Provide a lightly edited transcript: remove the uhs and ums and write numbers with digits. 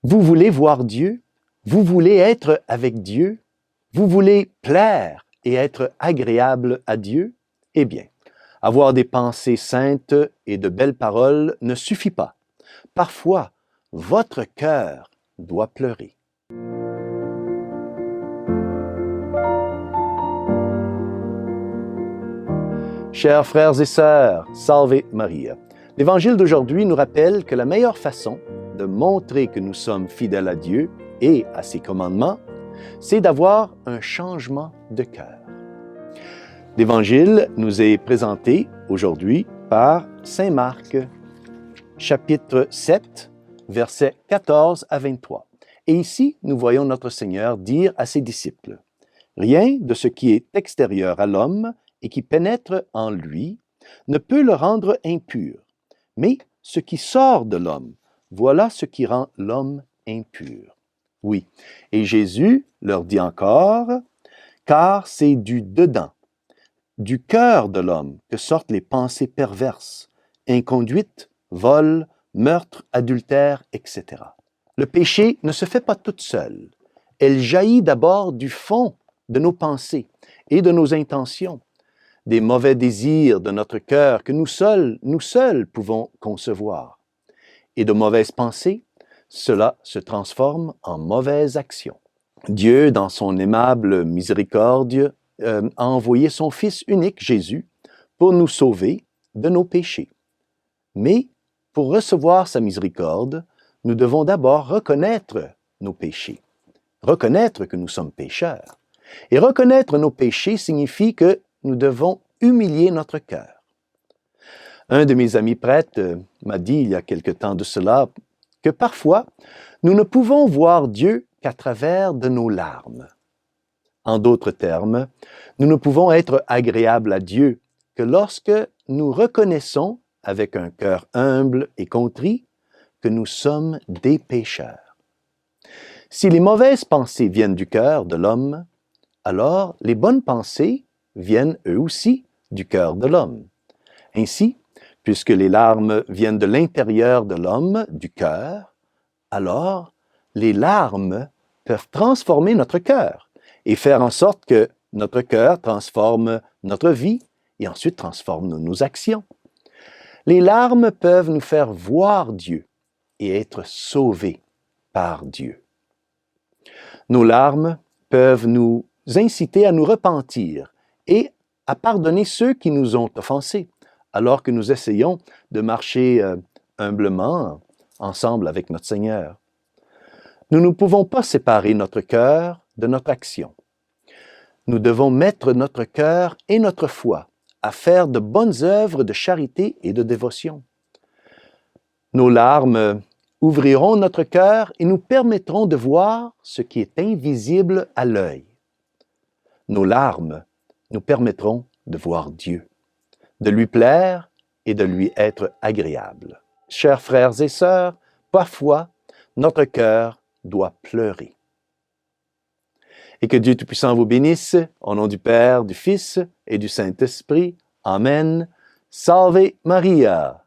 Vous voulez voir Dieu? Vous voulez être avec Dieu? Vous voulez plaire et être agréable à Dieu? Eh bien, avoir des pensées saintes et de belles paroles ne suffit pas. Parfois, votre cœur doit pleurer. Chers frères et sœurs, Salve Maria. L'Évangile d'aujourd'hui nous rappelle que la meilleure façon de montrer que nous sommes fidèles à Dieu et à ses commandements, c'est d'avoir un changement de cœur. L'Évangile nous est présenté aujourd'hui par Saint Marc, chapitre 7, versets 14 à 23. Et ici, nous voyons notre Seigneur dire à ses disciples, « Rien de ce qui est extérieur à l'homme et qui pénètre en lui ne peut le rendre impur, mais ce qui sort de l'homme, voilà ce qui rend l'homme impur. » Oui, et Jésus leur dit encore, « Car c'est du dedans, du cœur de l'homme que sortent les pensées perverses, inconduites, vol, meurtre, adultère, etc. » Le péché ne se fait pas toute seule. Elle jaillit d'abord du fond de nos pensées et de nos intentions, des mauvais désirs de notre cœur que nous seuls pouvons concevoir. Et de mauvaises pensées, cela se transforme en mauvaises actions. Dieu, dans son aimable miséricorde, a envoyé son Fils unique, Jésus, pour nous sauver de nos péchés. Mais pour recevoir sa miséricorde, nous devons d'abord reconnaître nos péchés, reconnaître que nous sommes pécheurs. Et reconnaître nos péchés signifie que nous devons humilier notre cœur. Un de mes amis prêtres m'a dit il y a quelque temps de cela que parfois, nous ne pouvons voir Dieu qu'à travers de nos larmes. En d'autres termes, nous ne pouvons être agréables à Dieu que lorsque nous reconnaissons, avec un cœur humble et contrit, que nous sommes des pécheurs. Si les mauvaises pensées viennent du cœur de l'homme, alors les bonnes pensées viennent eux aussi du cœur de l'homme. Ainsi, puisque les larmes viennent de l'intérieur de l'homme, du cœur, alors les larmes peuvent transformer notre cœur et faire en sorte que notre cœur transforme notre vie et ensuite transforme nos actions. Les larmes peuvent nous faire voir Dieu et être sauvés par Dieu. Nos larmes peuvent nous inciter à nous repentir et à pardonner ceux qui nous ont offensés, alors que nous essayons de marcher humblement ensemble avec notre Seigneur. Nous ne pouvons pas séparer notre cœur de notre action. Nous devons mettre notre cœur et notre foi à faire de bonnes œuvres de charité et de dévotion. Nos larmes ouvriront notre cœur et nous permettront de voir ce qui est invisible à l'œil. Nos larmes nous permettront de voir Dieu, de lui plaire et de lui être agréable. Chers frères et sœurs, parfois, notre cœur doit pleurer. Et que Dieu Tout-Puissant vous bénisse, au nom du Père, du Fils et du Saint-Esprit. Amen. Salve Maria!